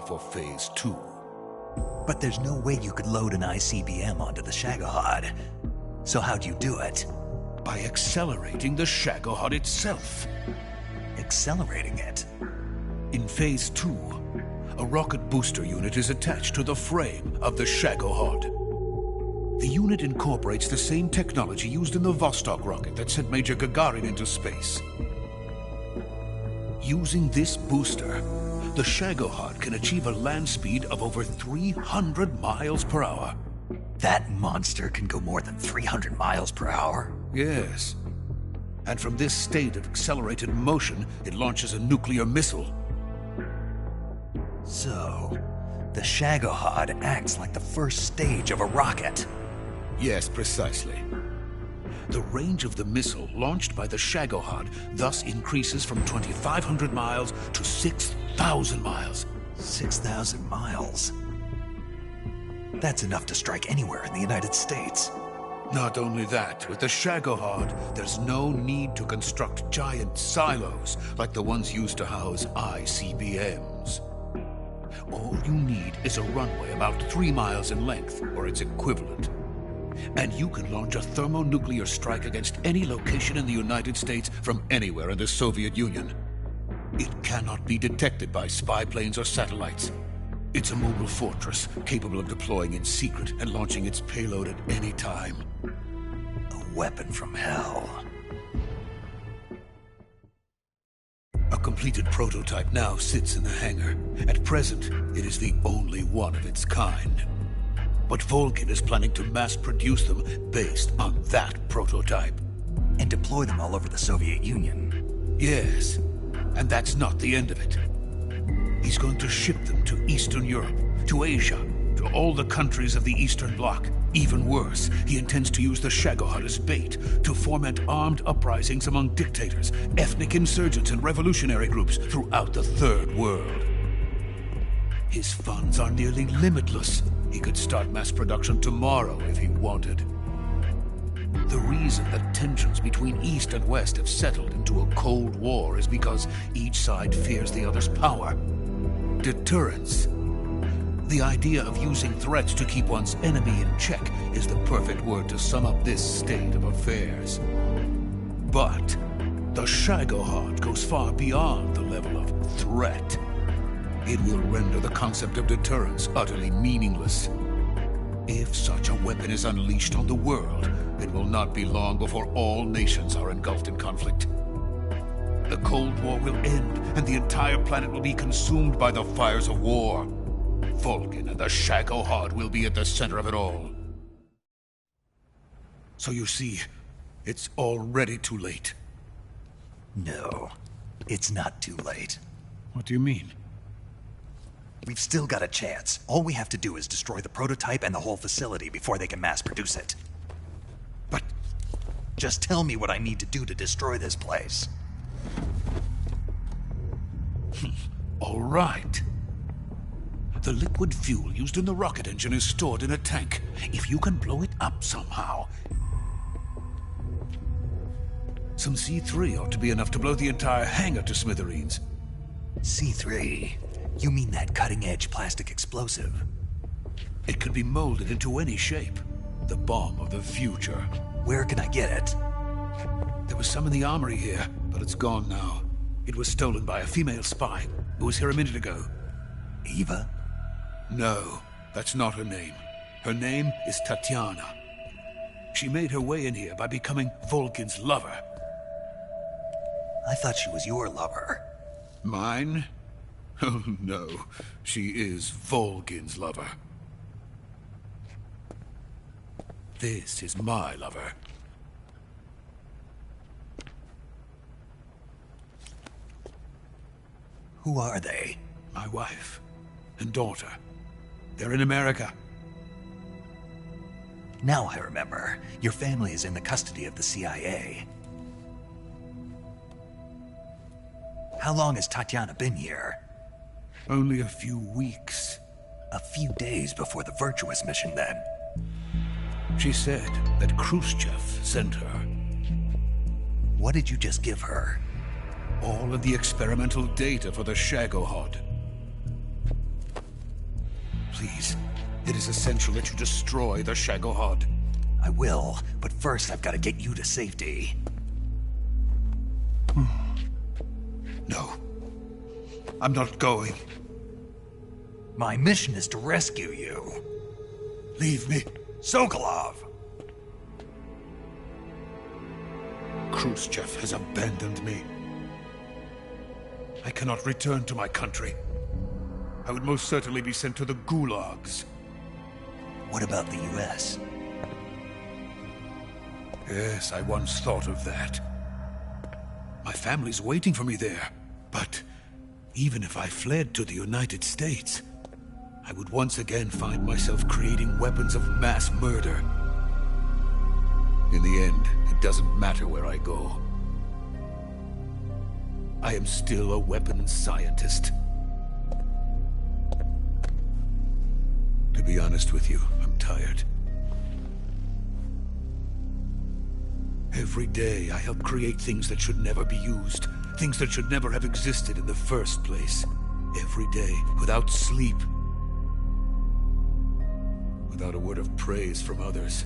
for Phase 2. But there's no way you could load an ICBM onto the Shagohod. So how'd you do it? By accelerating the Shagohod itself. Accelerating it? In Phase 2, a rocket booster unit is attached to the frame of the Shagohod. The unit incorporates the same technology used in the Vostok rocket that sent Major Gagarin into space. Using this booster, the Shagohod can achieve a land speed of over 300 miles per hour. That monster can go more than 300 miles per hour? Yes. And from this state of accelerated motion, it launches a nuclear missile. So, the Shagohod acts like the first stage of a rocket. Yes, precisely. The range of the missile launched by the Shagohod thus increases from 2,500 miles to 6,000 miles. 6,000 miles? That's enough to strike anywhere in the United States. Not only that, with the Shagohod, there's no need to construct giant silos like the ones used to house ICBMs. All you need is a runway about 3 miles in length, or its equivalent. And you can launch a thermonuclear strike against any location in the United States from anywhere in the Soviet Union. It cannot be detected by spy planes or satellites. It's a mobile fortress, capable of deploying in secret and launching its payload at any time. A weapon from hell. A completed prototype now sits in the hangar. At present, it is the only one of its kind. But Volgin is planning to mass-produce them based on that prototype. And deploy them all over the Soviet Union. Yes, and that's not the end of it. He's going to ship them to Eastern Europe, to Asia, to all the countries of the Eastern Bloc. Even worse, he intends to use the Shagohod as bait to foment armed uprisings among dictators, ethnic insurgents, and revolutionary groups throughout the Third World. His funds are nearly limitless. He could start mass production tomorrow if he wanted. The reason that tensions between East and West have settled into a Cold War is because each side fears the other's power. Deterrence. The idea of using threats to keep one's enemy in check is the perfect word to sum up this state of affairs. But the Shagohod goes far beyond the level of threat. It will render the concept of deterrence utterly meaningless. If such a weapon is unleashed on the world, it will not be long before all nations are engulfed in conflict. The Cold War will end, and the entire planet will be consumed by the fires of war. Volgin and the Shagohod will be at the center of it all. So you see, it's already too late. No, it's not too late. What do you mean? We've still got a chance. All we have to do is destroy the prototype and the whole facility before they can mass produce it. But just tell me what I need to do to destroy this place. All right. The liquid fuel used in the rocket engine is stored in a tank. If you can blow it up somehow, some C3 ought to be enough to blow the entire hangar to smithereens. C3? You mean that cutting-edge plastic explosive? It could be molded into any shape. The bomb of the future. Where can I get it? There was some in the armory here, but it's gone now. It was stolen by a female spy who was here a minute ago. Eva? No, that's not her name. Her name is Tatiana. She made her way in here by becoming Volgin's lover. I thought she was your lover. Mine? Oh no, she is Volgin's lover. This is my lover. Who are they? My wife and daughter. They're in America. Now I remember. Your family is in the custody of the CIA. How long has Tatiana been here? Only a few weeks. A few days before the Virtuous mission, then. She said that Khrushchev sent her. What did you just give her? All of the experimental data for the Shagohod. Please, it is essential that you destroy the Shagohod. I will, but first I've got to get you to safety. No. I'm not going. My mission is to rescue you. Leave me. Sokolov! Khrushchev has abandoned me. I cannot return to my country. I would most certainly be sent to the gulags. What about the US? Yes, I once thought of that. My family's waiting for me there. But even if I fled to the United States, I would once again find myself creating weapons of mass murder. In the end, it doesn't matter where I go. I am still a weapons scientist. To be honest with you, I'm tired. Every day, I help create things that should never be used. Things that should never have existed in the first place. Every day, without sleep. Without a word of praise from others.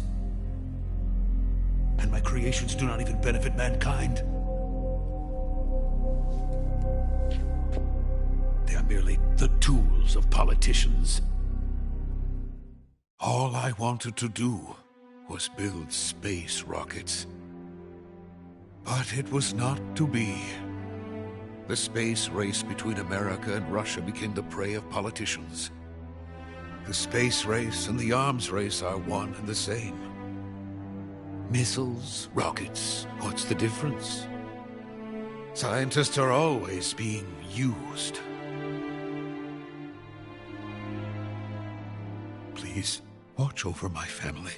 And my creations do not even benefit mankind. They are merely the tools of politicians. All I wanted to do was build space rockets. But it was not to be. The space race between America and Russia became the prey of politicians. The space race and the arms race are one and the same. Missiles, rockets, what's the difference? Scientists are always being used. Please, watch over my family.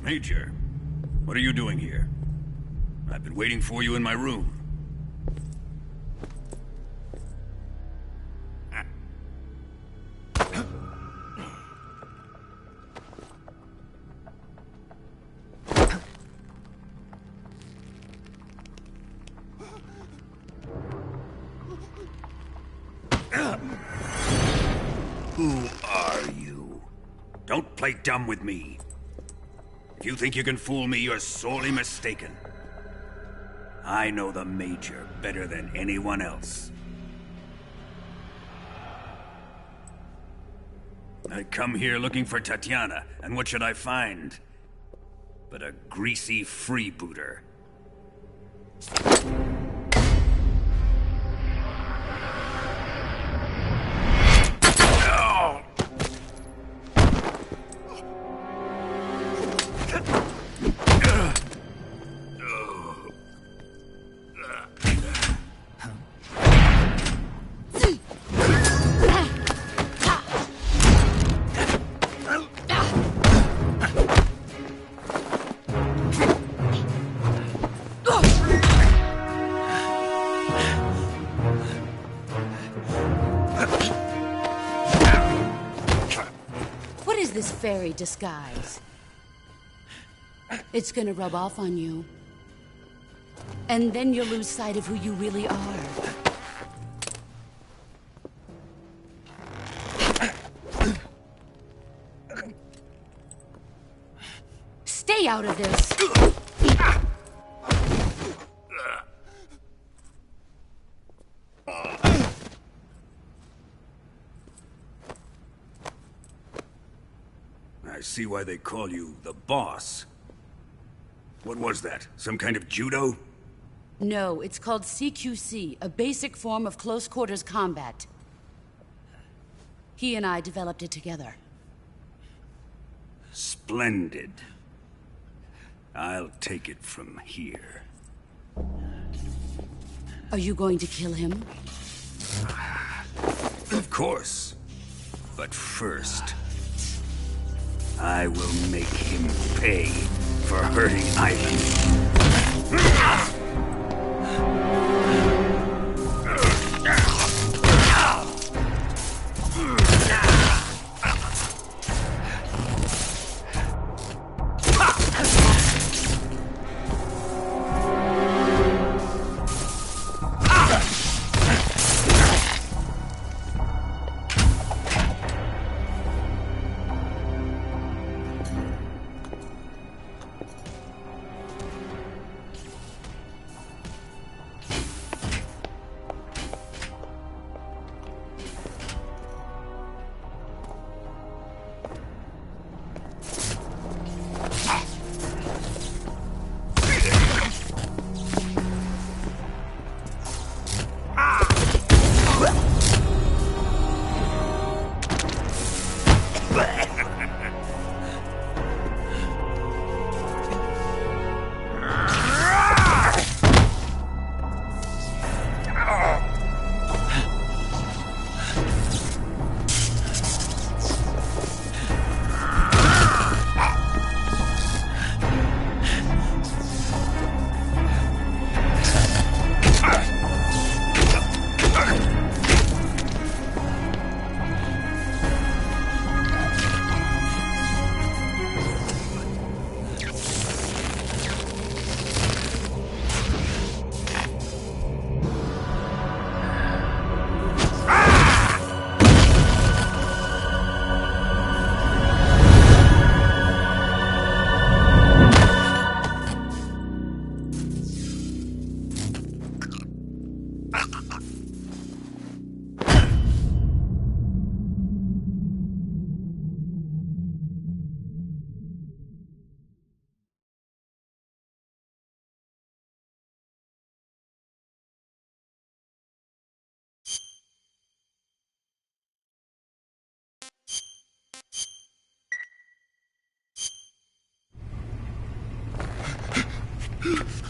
Major, what are you doing here? I've been waiting for you in my room. Who are you? Don't play dumb with me. If you think you can fool me, you're sorely mistaken. I know the Major better than anyone else. I come here looking for Tatiana, and what should I find? But a greasy freebooter. This fairy disguise. It's gonna rub off on you. And then you'll lose sight of who you really are. Stay out of this! I see why they call you the boss. What was that? Some kind of judo? No, it's called CQC, a basic form of close quarters combat. He and I developed it together. Splendid. I'll take it from here. Are you going to kill him? Of course. But first, I will make him pay for hurting Ivan.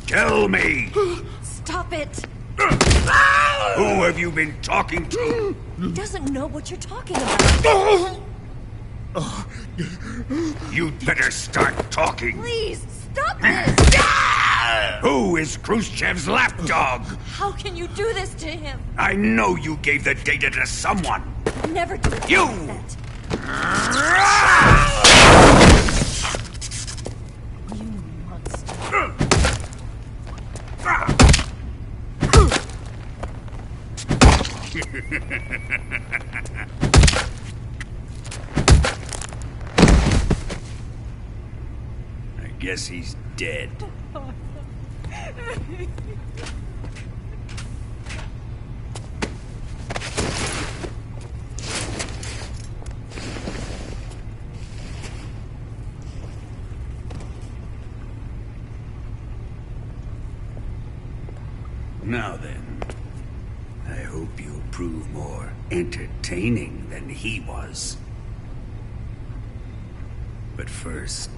Tell me! Stop it! Who have you been talking to? He doesn't know what you're talking about. You'd better start talking. Please, stop this! Who is Khrushchev's lapdog? How can you do this to him? I know you gave the data to someone. Never do You! that. You monster. I guess he's dead. Now then, I hope you'll prove more entertaining than he was. But first,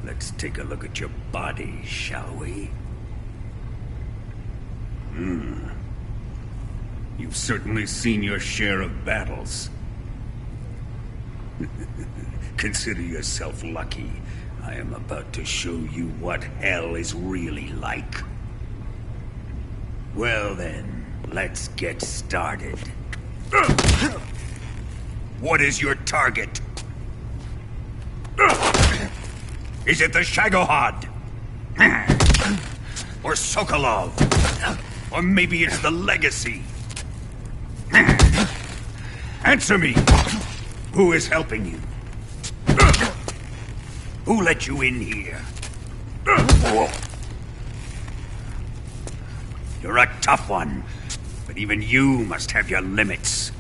let's take a look at your body, shall we? You've certainly seen your share of battles. Consider yourself lucky. I am about to show you what hell is really like. Well then, let's get started. What is your target? Is it the Shagohod? Or Sokolov? Or maybe it's the Legacy? Answer me! Who is helping you? Who let you in here? You're a tough one, but even you must have your limits.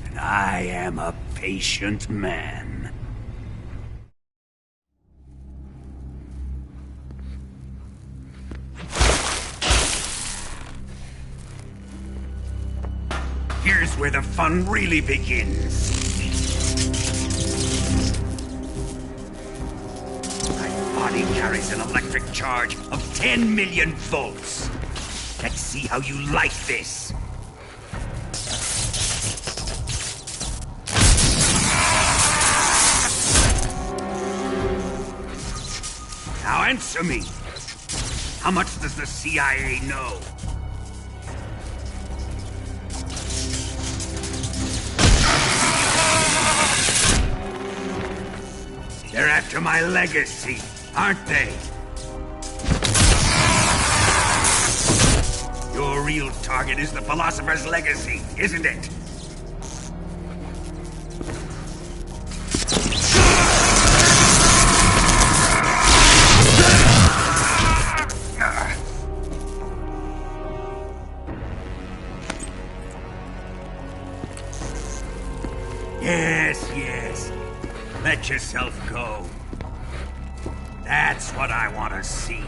And I am a patient man. Here's where the fun really begins. My body carries an electric charge of 10 million volts. Let's see how you like this. Answer me! How much does the CIA know? They're after my legacy, aren't they? Your real target is the Philosopher's legacy, isn't it? Yes. Let yourself go. That's what I want to see.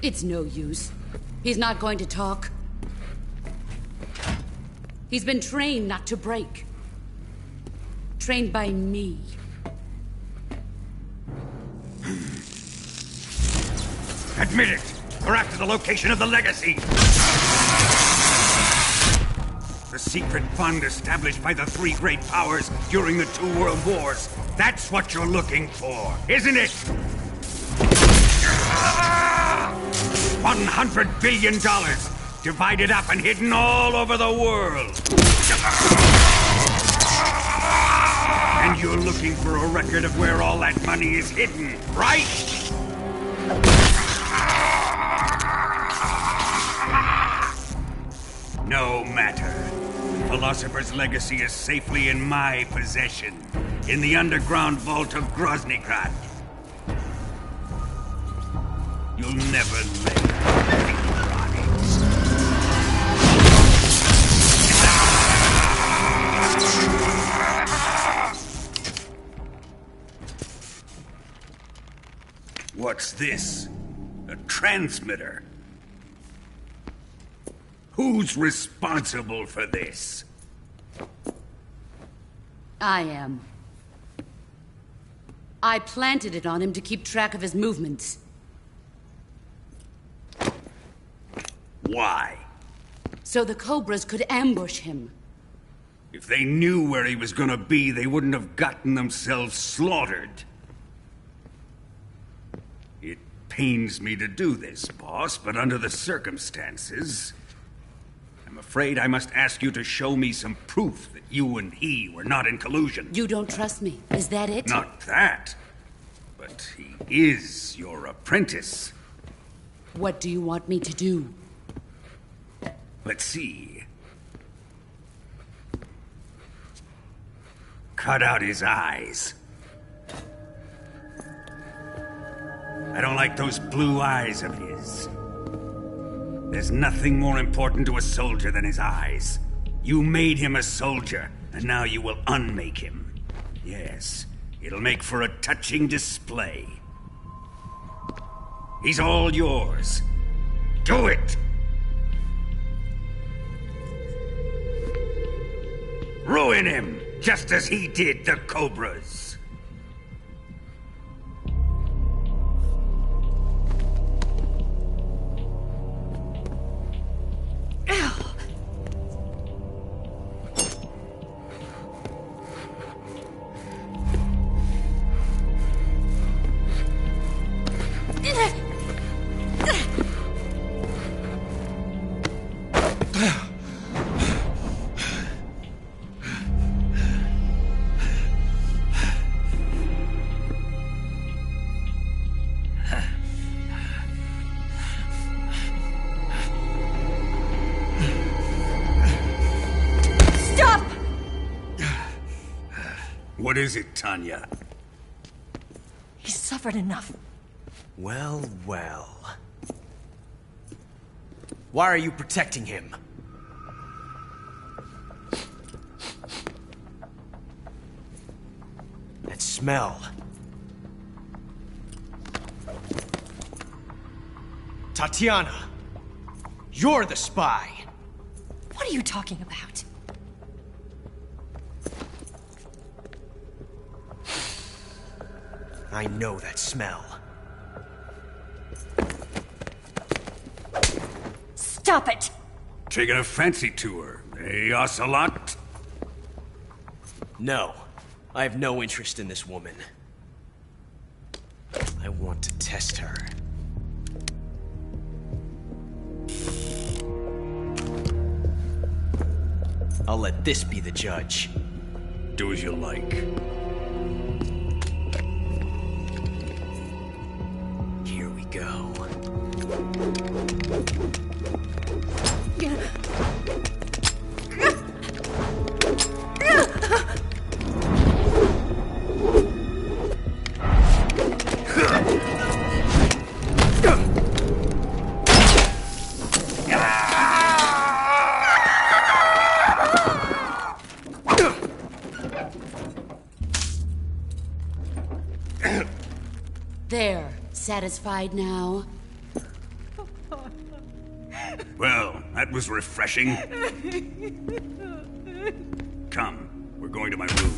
It's no use. He's not going to talk. He's been trained not to break. Trained by me. Admit it! We're after the location of the legacy! The secret fund established by the three great powers during the 2 world wars. That's what you're looking for, isn't it? $100 billion, divided up and hidden all over the world. And you're looking for a record of where all that money is hidden, right? No matter. Philosopher's legacy is safely in my possession, in the underground vault of Groznygrad. You'll never lay a finger on it. What's this? A transmitter? Who's responsible for this? I am. I planted it on him to keep track of his movements. Why? So the Cobras could ambush him. If they knew where he was gonna be, they wouldn't have gotten themselves slaughtered. It pains me to do this, boss, but under the circumstances, I'm afraid I must ask you to show me some proof that you and he were not in collusion. You don't trust me, is that it? Not that, but he is your apprentice. What do you want me to do? Let's see. Cut out his eyes. I don't like those blue eyes of his. There's nothing more important to a soldier than his eyes. You made him a soldier, and now you will unmake him. Yes, it'll make for a touching display. He's all yours. Do it! Ruin him, just as he did the Cobras. What is it, Tanya? He's suffered enough. Well. Why are you protecting him? That smell. Tatiana, you're the spy. What are you talking about? I know that smell. Stop it! taking a fancy to her, eh, Ocelot? No. I have no interest in this woman. I want to test her. I'll let this be the judge. Do as you like. Here we go. There. Satisfied now? Well, that was refreshing. Come, we're going to my room.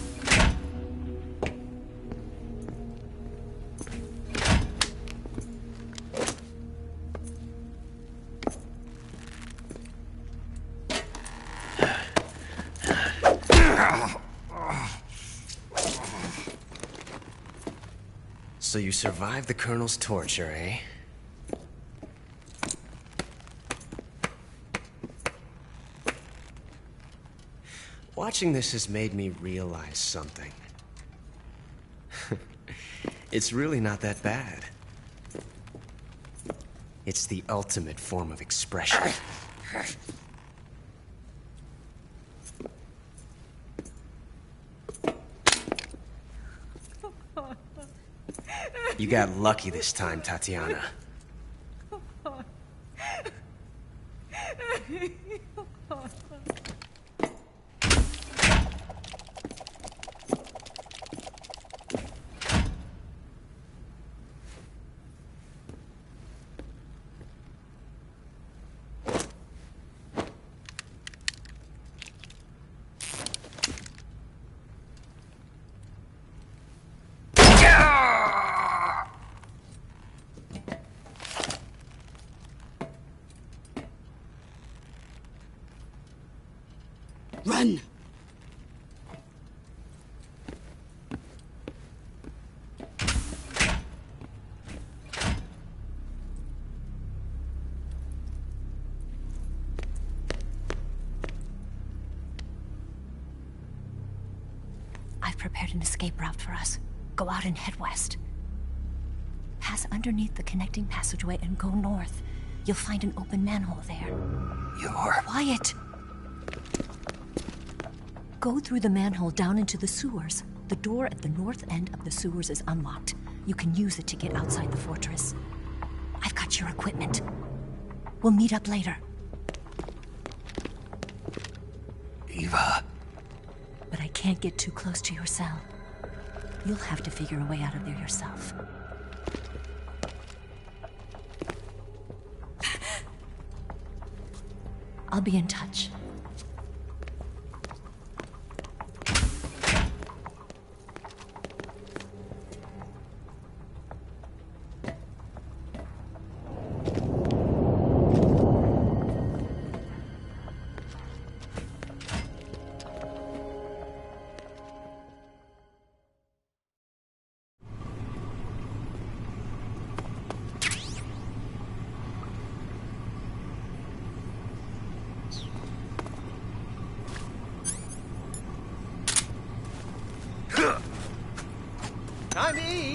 So you survived the Colonel's torture, eh? Watching this has made me realize something. It's really not that bad. It's the ultimate form of expression. You got lucky this time, Tatiana. Run! I've prepared an escape route for us. Go out and head west. Pass underneath the connecting passageway and go north. You'll find an open manhole there. You're... Quiet! Go through the manhole down into the sewers. The door at the north end of the sewers is unlocked. You can use it to get outside the fortress. I've got your equipment. We'll meet up later. Eva... But I can't get too close to your cell. You'll have to figure a way out of there yourself. I'll be in touch. Time to eat!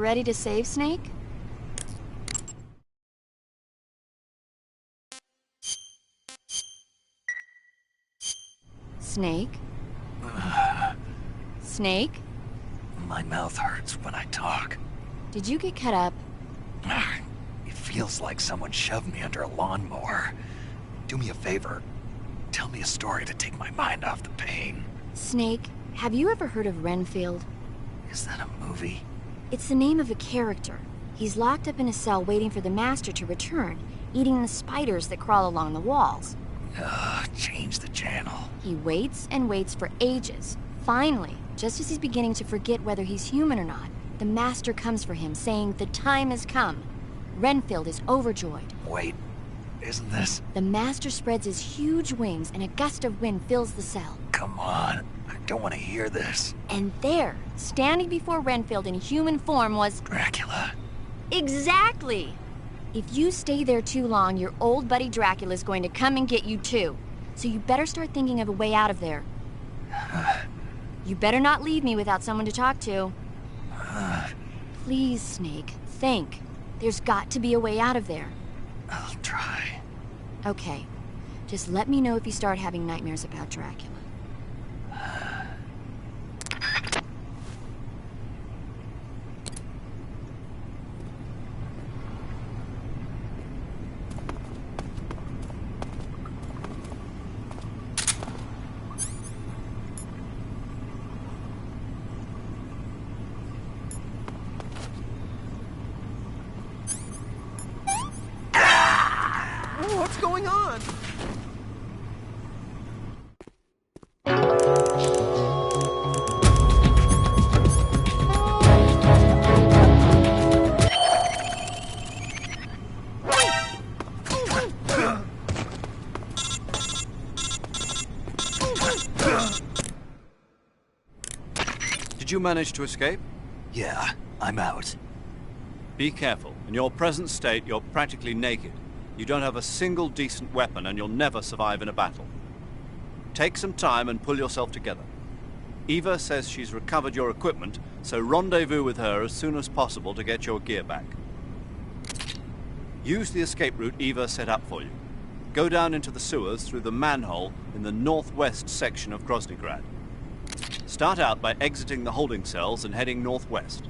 ready to save Snake? Snake? Snake? My mouth hurts when I talk. Did you get cut up? It feels like someone shoved me under a lawnmower. Do me a favor. Tell me a story to take my mind off the pain. Snake, have you ever heard of Renfield? Is that a movie? It's the name of a character. He's locked up in a cell waiting for the master to return, eating the spiders that crawl along the walls. Change the channel. He waits and waits for ages. Finally, just as he's beginning to forget whether he's human or not, the master comes for him, saying the time has come. Renfield is overjoyed. Wait, isn't this? The master spreads his huge wings and a gust of wind fills the cell. Come on, I don't want to hear this. And there, standing before Renfield in human form was... Dracula. Exactly! If you stay there too long, your old buddy Dracula's going to come and get you too. So you better start thinking of a way out of there. You better not leave me without someone to talk to. Please, Snake, think. There's got to be a way out of there. I'll try. Okay. Just let me know if you start having nightmares about Dracula. What's going on? Did you manage to escape? Yeah, I'm out. Be careful. In your present state, you're practically naked. You don't have a single decent weapon, and you'll never survive in a battle. Take some time and pull yourself together. Eva says she's recovered your equipment, so rendezvous with her as soon as possible to get your gear back. Use the escape route Eva set up for you. Go down into the sewers through the manhole in the northwest section of Groznygrad. Start out by exiting the holding cells and heading northwest.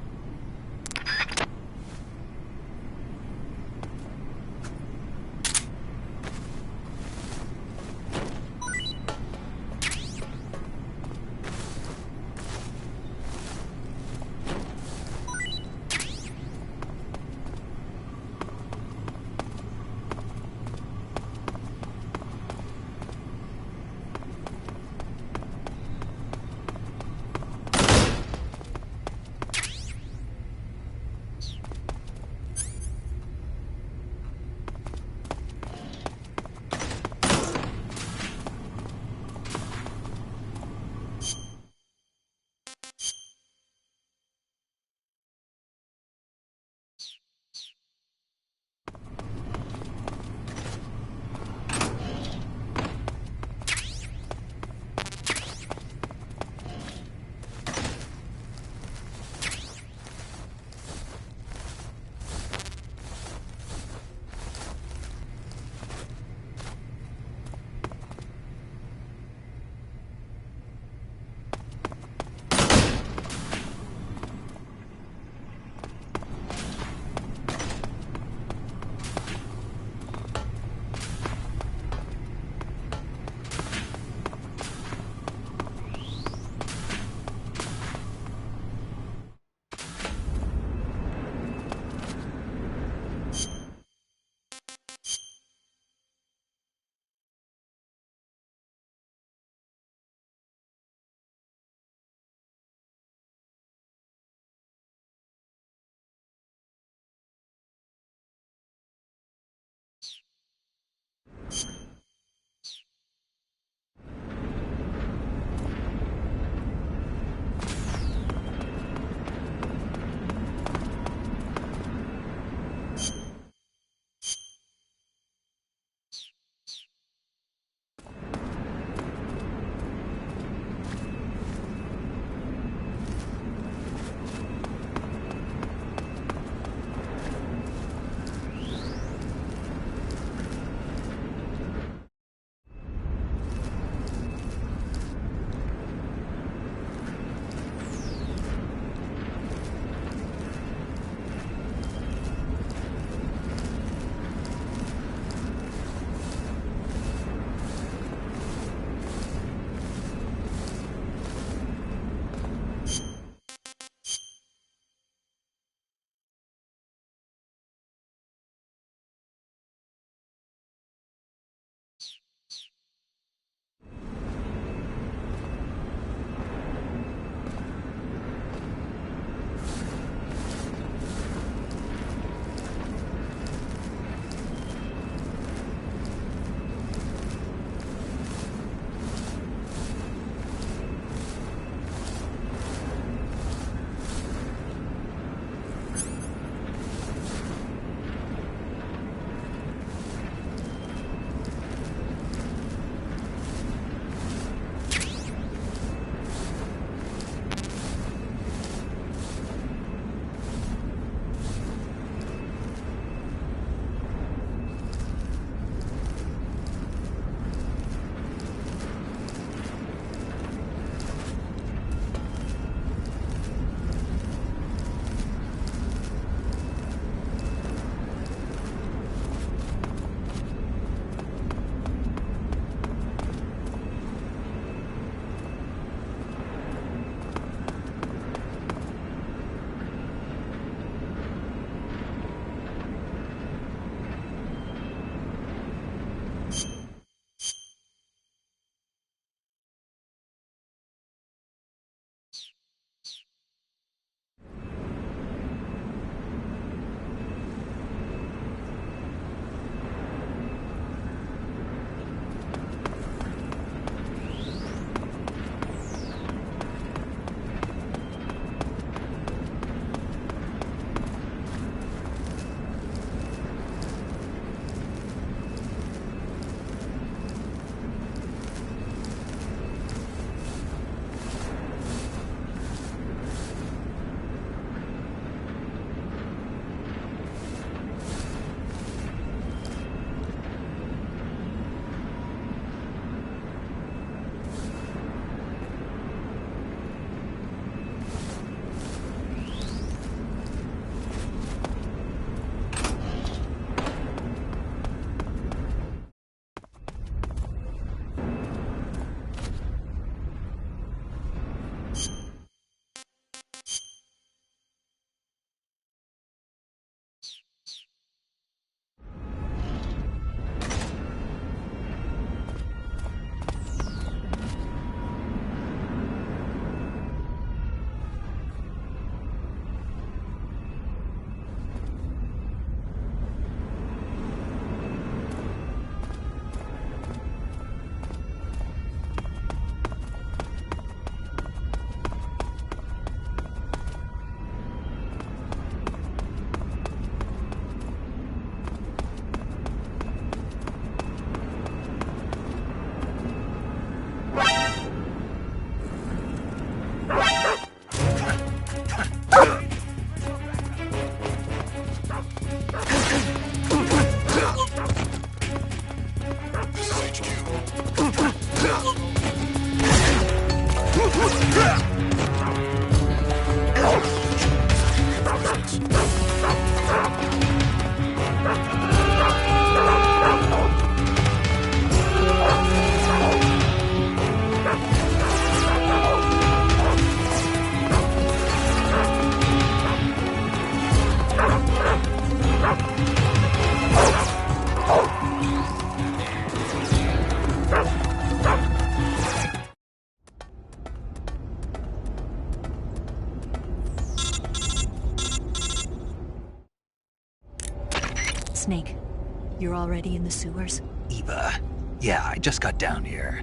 You're already in the sewers? Eva. Yeah, I just got down here.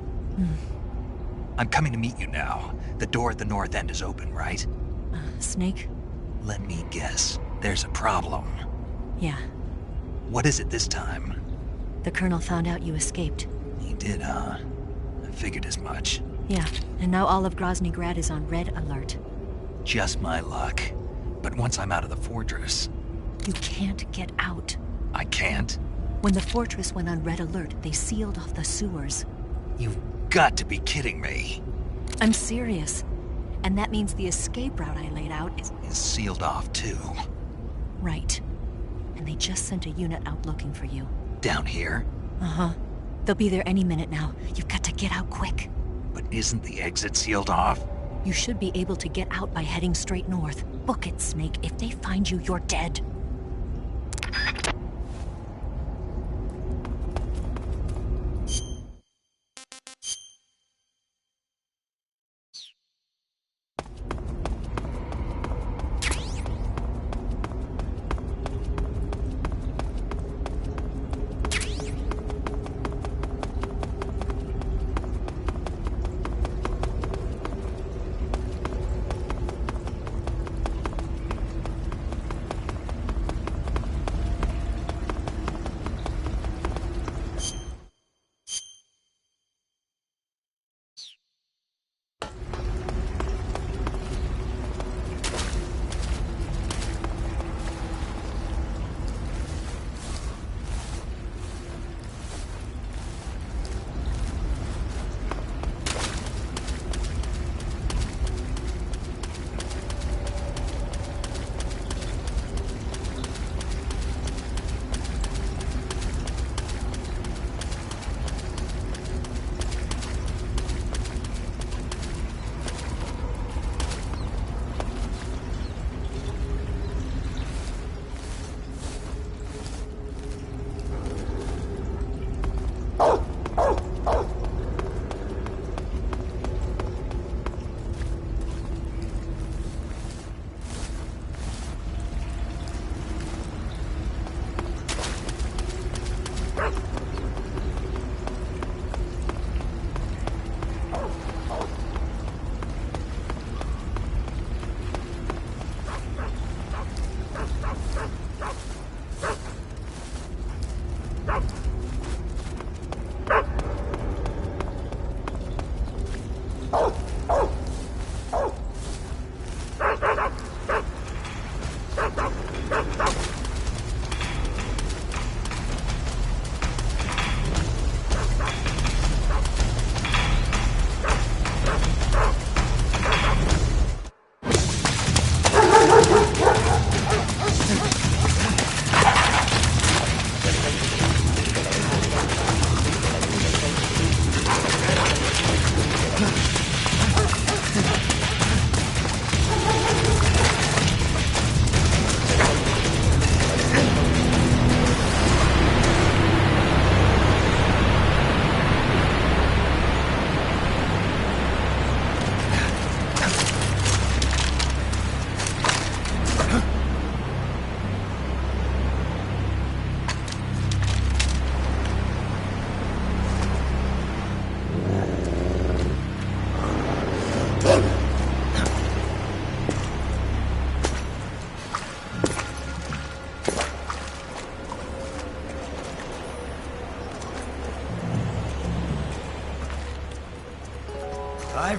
I'm coming to meet you now. The door at the north end is open, right? Snake? Let me guess. There's a problem. Yeah. What is it this time? The Colonel found out you escaped. He did, huh? I figured as much. Yeah, and now all of Grozny Grad is on red alert. Just my luck. But once I'm out of the fortress... You can't get out. I can't? When the fortress went on red alert, they sealed off the sewers. You've got to be kidding me. I'm serious. And that means the escape route I laid out is Sealed off, too. right. And they just sent a unit out looking for you. Down here? Uh-huh. They'll be there any minute now. You've got to get out quick. But isn't the exit sealed off? You should be able to get out by heading straight north. Book it, Snake. If they find you, you're dead.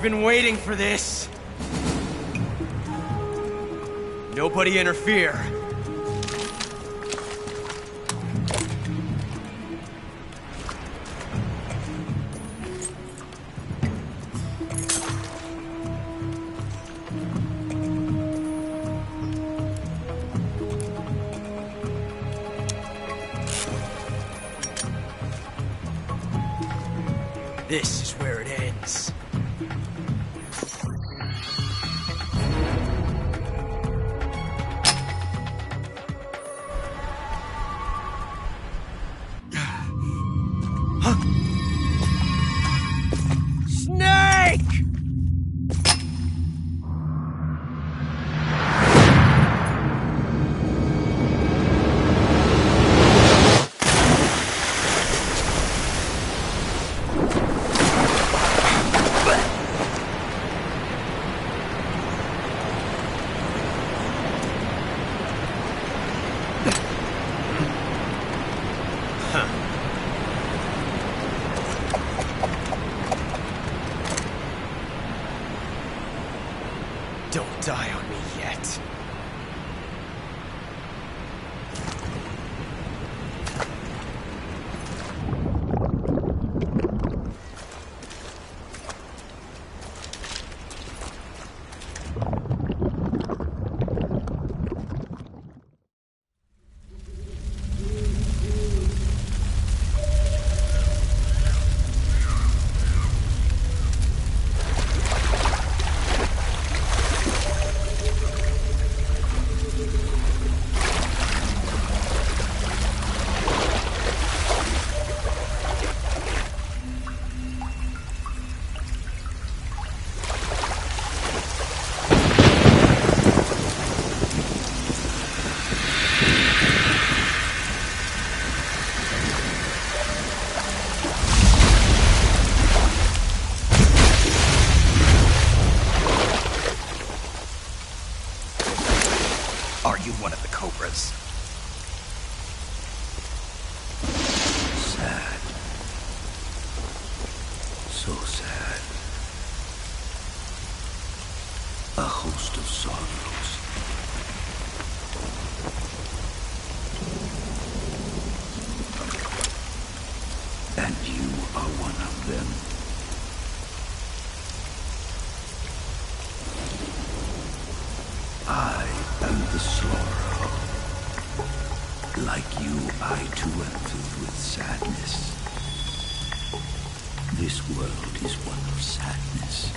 I've been waiting for this. Nobody interfere. This is where it ends. Don't die on me yet. Are you one of the Cobras? Sad. So sad. A host of sorrows. And you are one of them. I am the Sorrow. Like you, I too am filled with sadness. This world is one of sadness.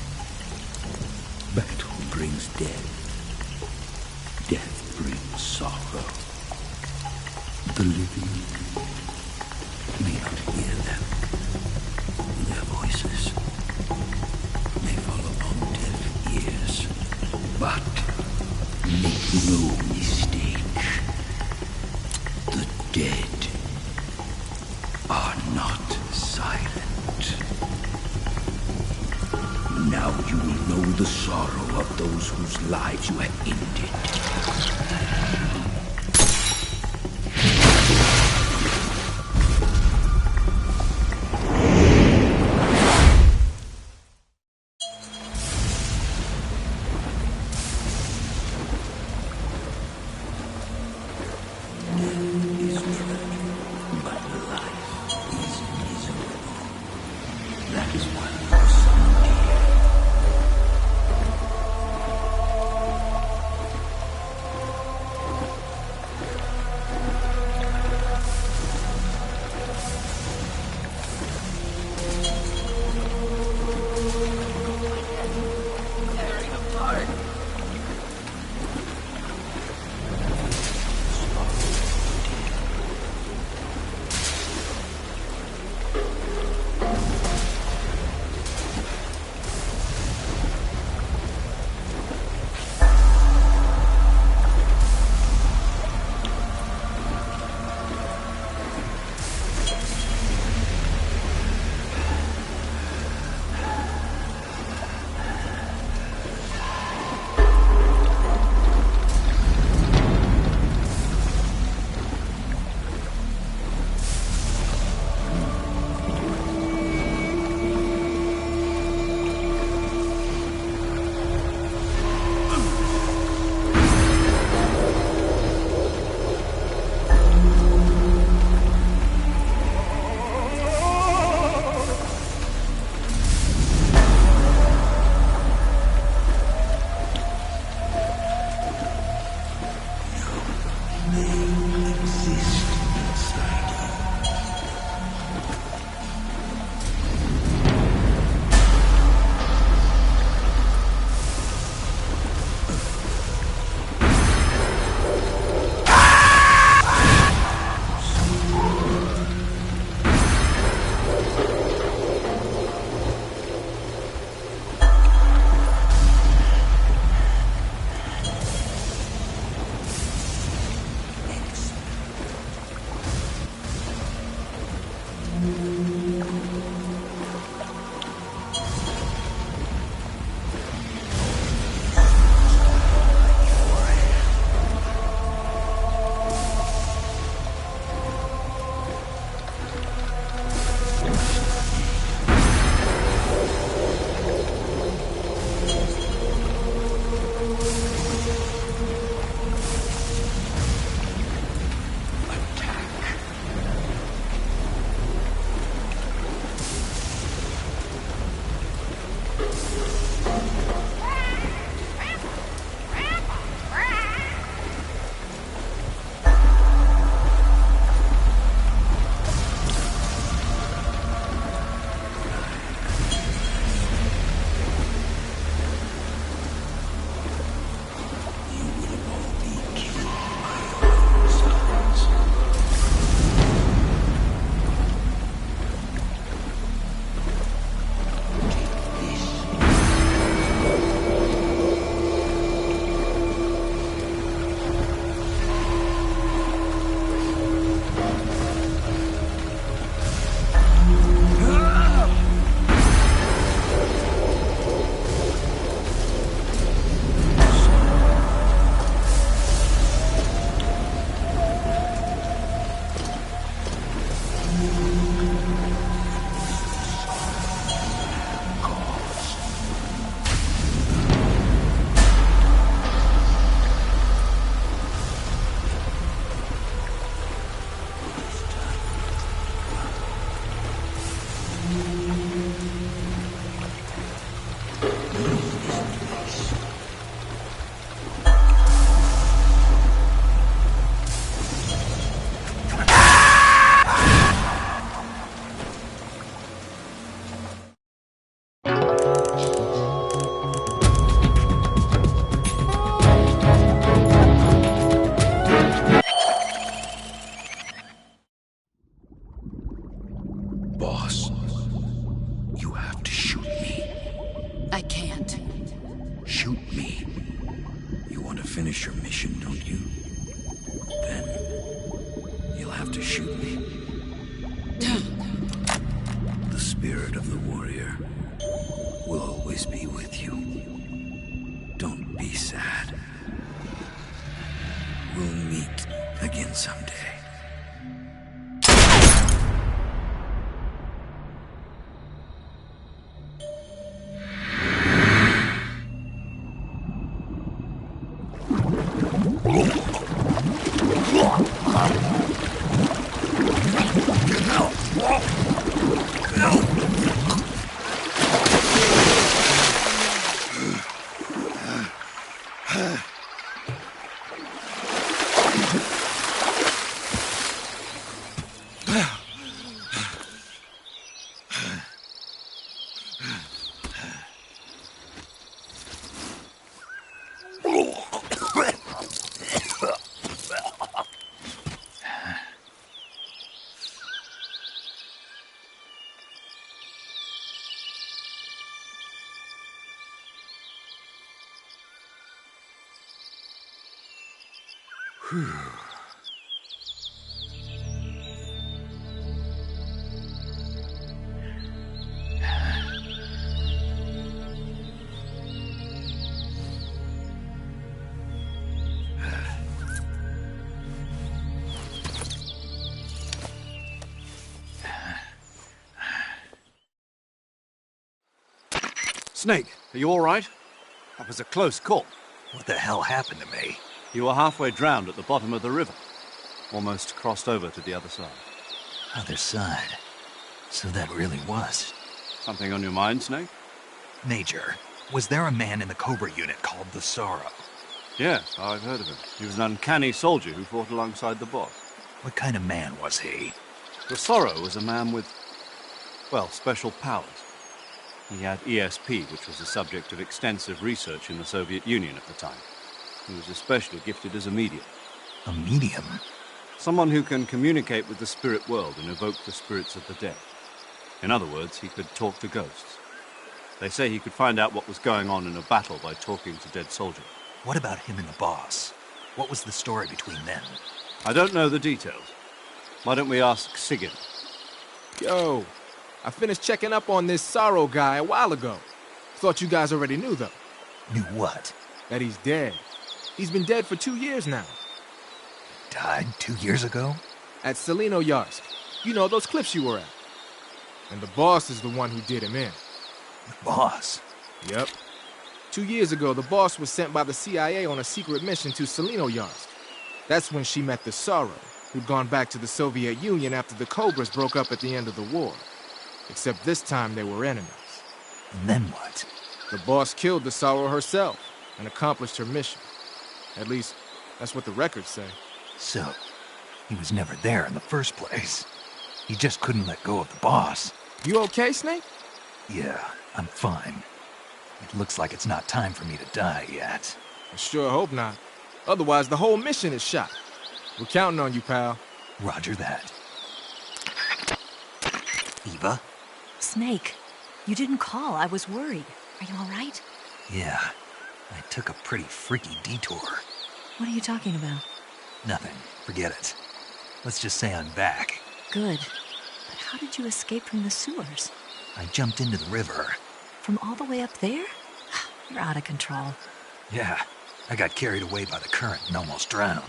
Battle brings death. Death brings sorrow. The living may not hear them. Their voices may fall upon deaf ears. But make no mistake. The dead are not silent. Now you will know the sorrow of those whose lives you have ended. Boss, you have to shoot me. I can't. Shoot me. You want to finish your mission, don't you? Then you'll have to shoot me. The spirit of the warrior will always be with you. Don't be sad. We'll meet again someday. Snake, are you all right? That was a close call. What the hell happened to me? You were halfway drowned at the bottom of the river. Almost crossed over to the other side. Other side. So that really was. Something on your mind, Snake? Major, was there a man in the Cobra unit called the Sorrow? Yes, I've heard of him. He was an uncanny soldier who fought alongside the boss. What kind of man was he? The Sorrow was a man with, well, special powers. He had ESP, which was the subject of extensive research in the Soviet Union at the time. He was especially gifted as a medium. A medium? Someone who can communicate with the spirit world and evoke the spirits of the dead. In other words, he could talk to ghosts. They say he could find out what was going on in a battle by talking to dead soldiers. What about him and the boss? What was the story between them? I don't know the details. Why don't we ask Sigyn? Yo, I finished checking up on this Sorrow guy a while ago. Thought you guys already knew, though. Knew what? That he's dead. He's been dead for 2 years now. Died 2 years ago? At Selino-Yarsk. You know, those cliffs you were at. And the boss is the one who did him in. The boss? Yep. 2 years ago, the boss was sent by the CIA on a secret mission to Selino-Yarsk. That's when she met the Sorrow, who'd gone back to the Soviet Union after the Cobras broke up at the end of the war. Except this time they were enemies. And then what? The boss killed the Sorrow herself and accomplished her mission. At least, that's what the records say. So, he was never there in the first place. He just couldn't let go of the boss. You okay, Snake? Yeah, I'm fine. It looks like it's not time for me to die yet. I sure hope not. Otherwise, the whole mission is shot. We're counting on you, pal. Roger that. Eva? Snake, you didn't call. I was worried. Are you all right? Yeah, I took a pretty freaky detour. What are you talking about? Nothing. Forget it. Let's just say I'm back. Good. But how did you escape from the sewers? I jumped into the river. From all the way up there? You're out of control. Yeah, I got carried away by the current and almost drowned.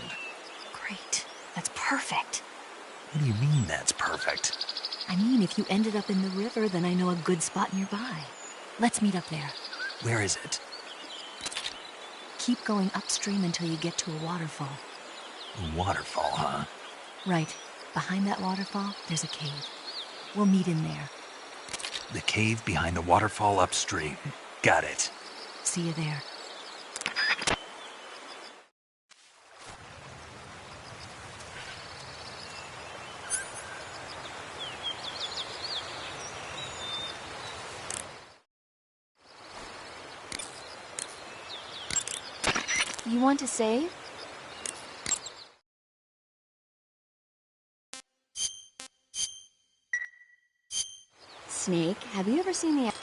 Great. That's perfect. What do you mean that's perfect? I mean, if you ended up in the river, then I know a good spot nearby. Let's meet up there. Where is it? Keep going upstream until you get to a waterfall. A waterfall, huh? Right. Behind that waterfall, there's a cave. We'll meet in there. The cave behind the waterfall upstream. Got it. See you there. You want to save? Snake, have you ever seen the...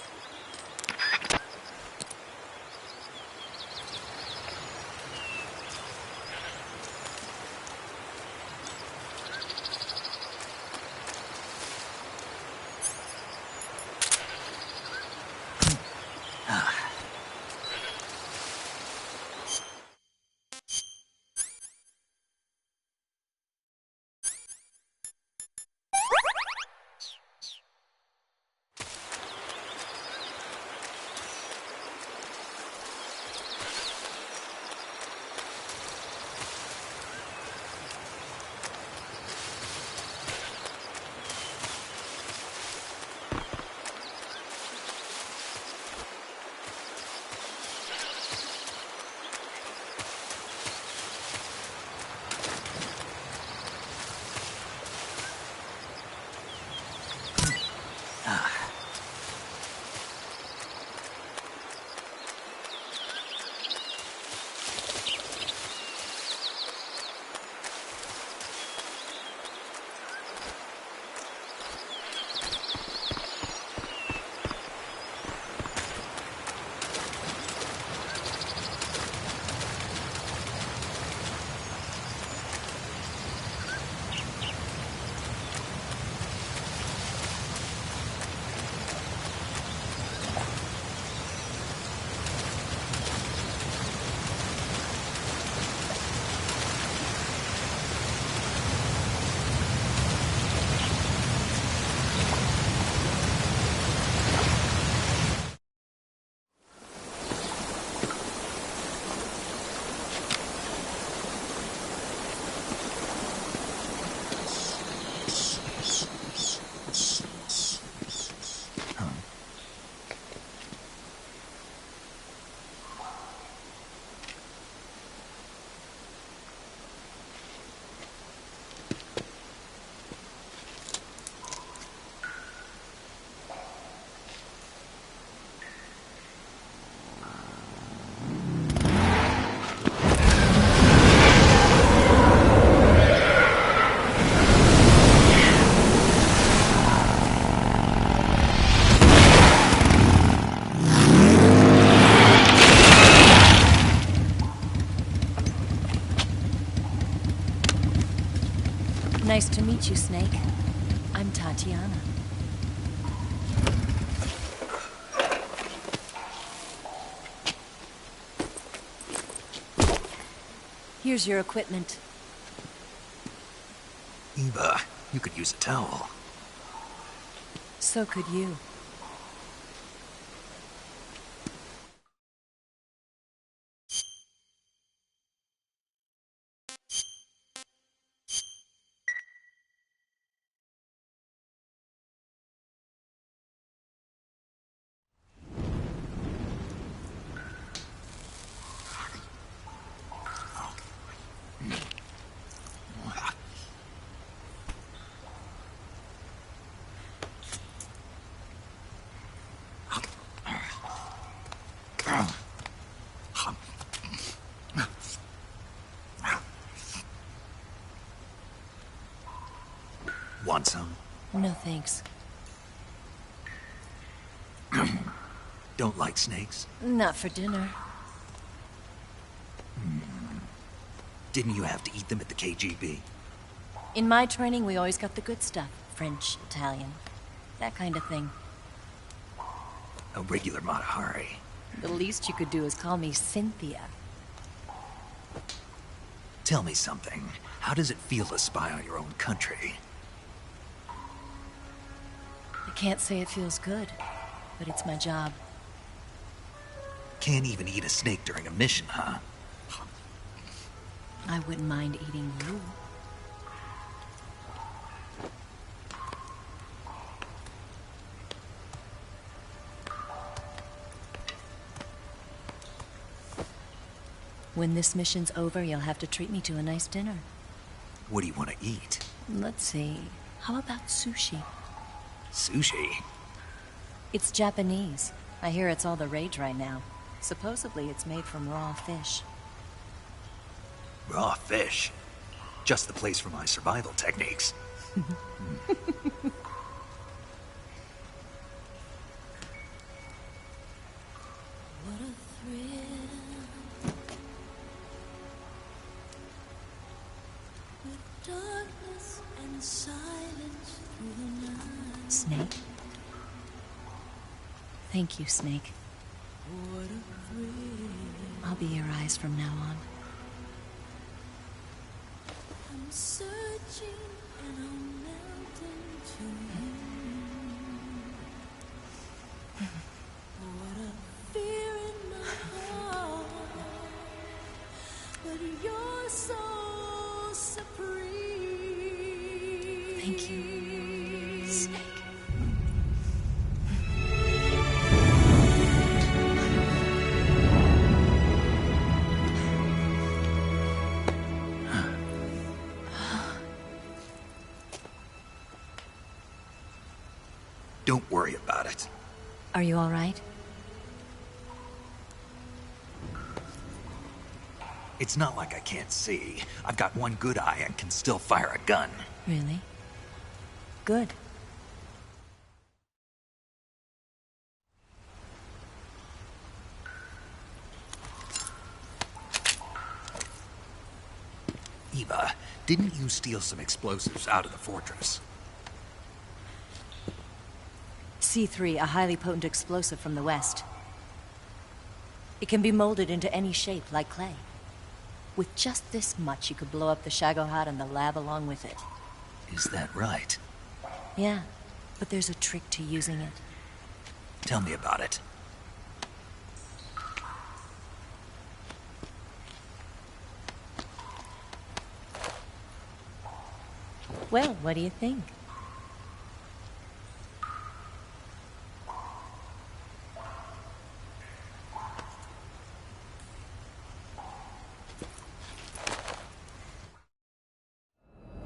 Nice to meet you, Snake. I'm Tatiana. Here's your equipment. Eva, you could use a towel. So could you. Want some? No thanks. Don't like snakes? Not for dinner. Didn't you have to eat them at the KGB? In my training, we always got the good stuff. French, Italian, that kind of thing. A regular Matahari. The least you could do is call me Cynthia. Tell me something. How does it feel to spy on your own country? I can't say it feels good, but it's my job. Can't even eat a snake during a mission, huh? I wouldn't mind eating you. When this mission's over, you'll have to treat me to a nice dinner. What do you want to eat? Let's see. How about sushi? Sushi? It's Japanese. I hear it's all the rage right now. Supposedly it's made from raw fish. Raw fish? Just the place for my survival techniques. Snake? Thank you, Snake. I'll be your eyes from now on. I'm searching and I'm melting to you. What a fear in my heart, but you're so supreme. Thank you, Snake. Don't worry about it. Are you all right? It's not like I can't see. I've got one good eye and can still fire a gun. Really? Good. Eva, didn't you steal some explosives out of the fortress? C3, a highly potent explosive from the west. It can be molded into any shape, like clay. With just this much, you could blow up the Shagohod and the lab along with it. Is that right? Yeah, but there's a trick to using it. Tell me about it. Well, what do you think?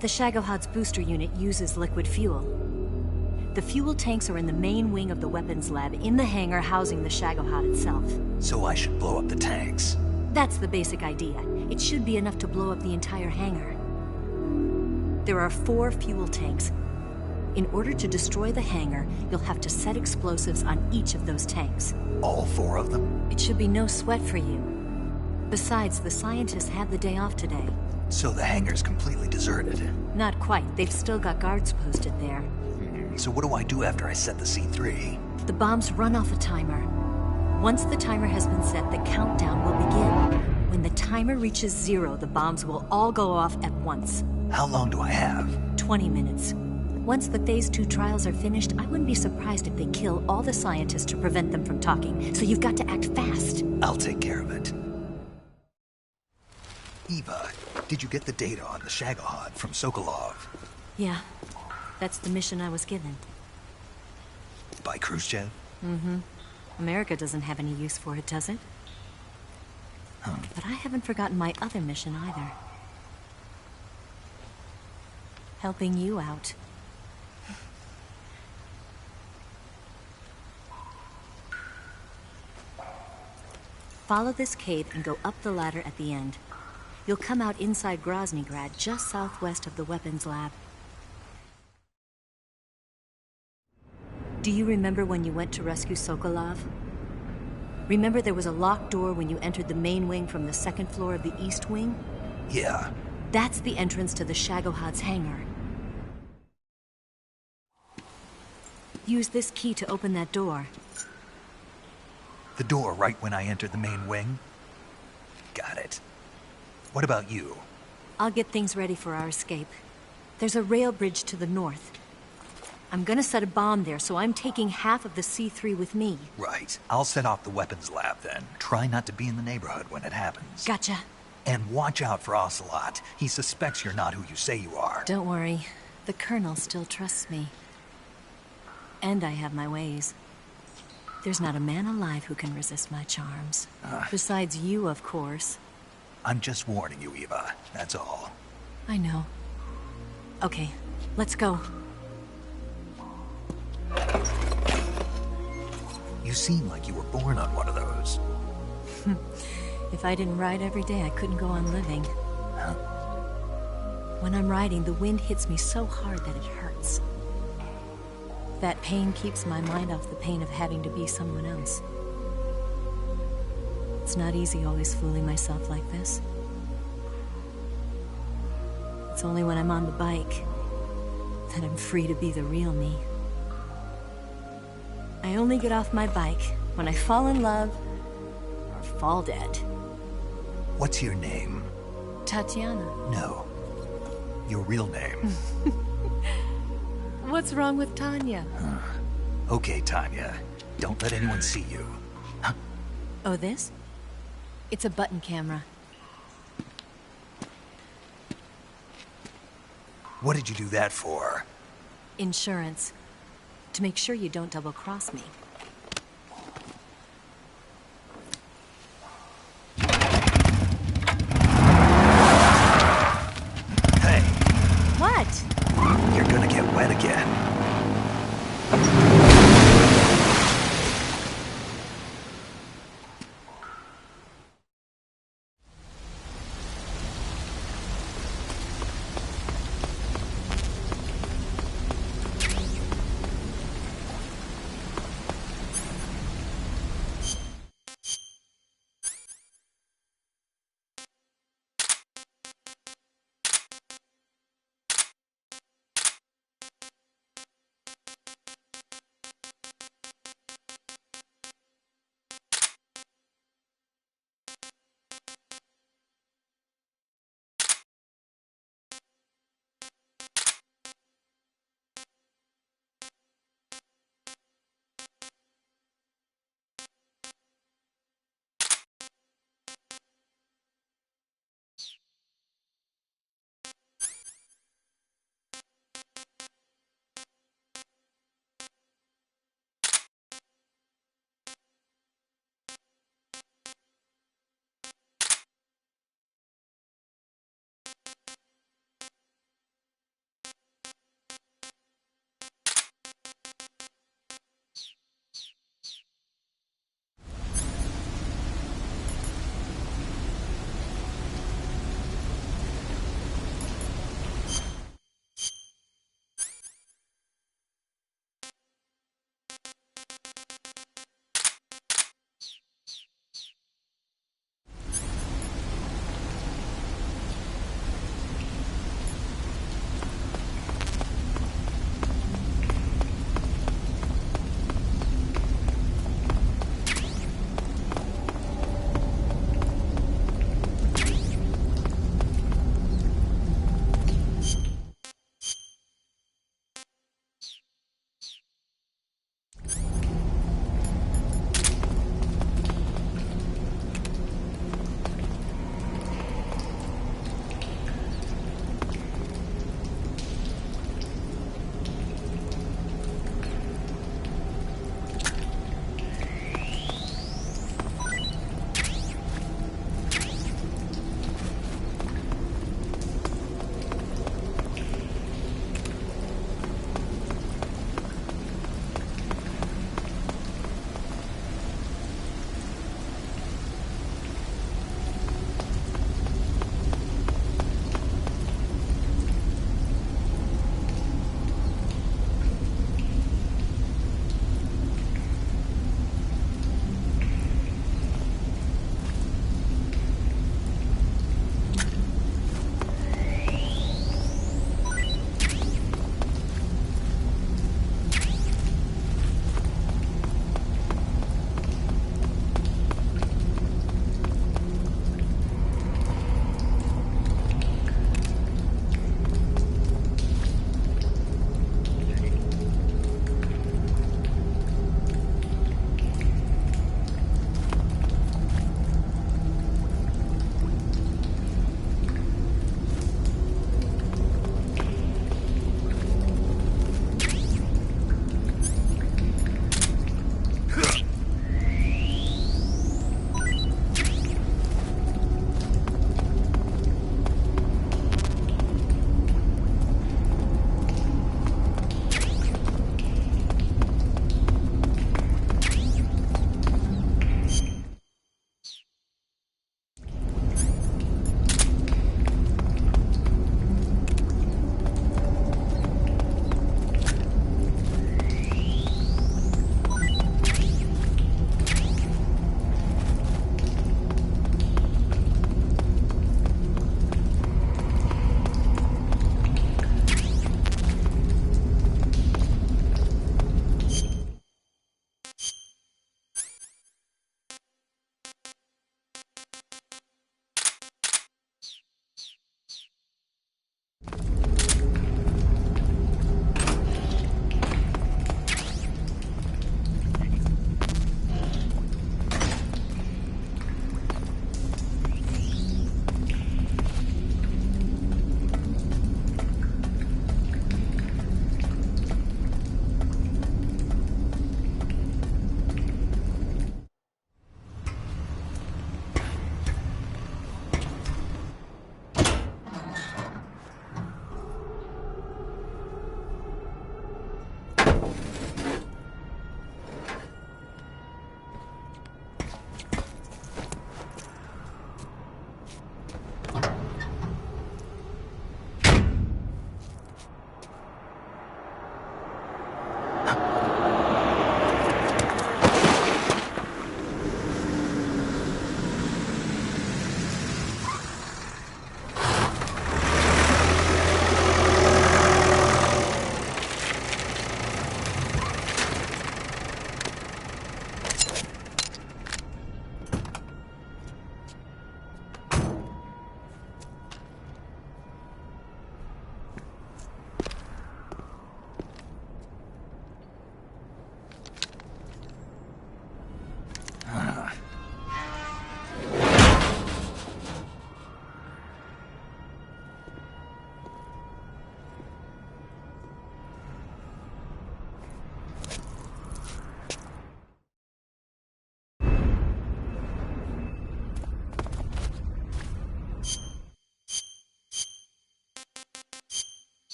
The Shagohod's booster unit uses liquid fuel. The fuel tanks are in the main wing of the weapons lab in the hangar housing the Shagohod itself. So I should blow up the tanks. That's the basic idea. It should be enough to blow up the entire hangar. There are 4 fuel tanks. In order to destroy the hangar, you'll have to set explosives on each of those tanks. All 4 of them? It should be no sweat for you. Besides, the scientists had the day off today. So the hangar's completely deserted. Not quite. They've still got guards posted there. So what do I do after I set the C3? The bombs run off a timer. Once the timer has been set, the countdown will begin. When the timer reaches 0, the bombs will all go off at once. How long do I have? 20 minutes. Once the Phase 2 trials are finished, I wouldn't be surprised if they kill all the scientists to prevent them from talking. So you've got to act fast. I'll take care of it. Eva, did you get the data on the Shagohod from Sokolov? Yeah. That's the mission I was given. By Khrushchev? Mm-hmm. America doesn't have any use for it, does it? Huh. But I haven't forgotten my other mission either. Helping you out. Follow this cave and go up the ladder at the end. You'll come out inside Groznygrad, just southwest of the weapons lab. Do you remember when you went to rescue Sokolov? Remember there was a locked door when you entered the main wing from the 2nd floor of the east wing? Yeah. That's the entrance to the Shagohod's hangar. Use this key to open that door. The door right when I entered the main wing? Got it. What about you? I'll get things ready for our escape. There's a rail bridge to the north. I'm gonna set a bomb there, so I'm taking half of the C3 with me. Right. I'll set off the weapons lab then. Try not to be in the neighborhood when it happens. Gotcha. And watch out for Ocelot. He suspects you're not who you say you are. Don't worry. The Colonel still trusts me. And I have my ways. There's not a man alive who can resist my charms. Besides you, of course. I'm just warning you, Eva. That's all. I know. Okay, let's go. You seem like you were born on one of those. If I didn't ride every day, I couldn't go on living. Huh? When I'm riding, the wind hits me so hard that it hurts. That pain keeps my mind off the pain of having to be someone else. It's not easy always fooling myself like this. It's only when I'm on the bike that I'm free to be the real me. I only get off my bike when I fall in love or fall dead. What's your name? Tatiana. No. Your real name. What's wrong with Tanya? Okay, Tanya. Don't let anyone see you. Oh, this? It's a button camera. What did you do that for? Insurance. To make sure you don't double-cross me. Hey, What? you're gonna get wet again.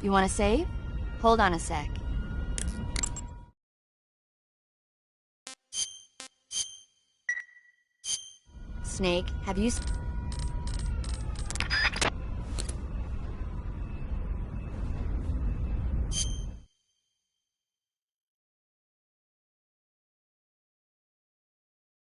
You want to save? Hold on a sec. Snake, have you...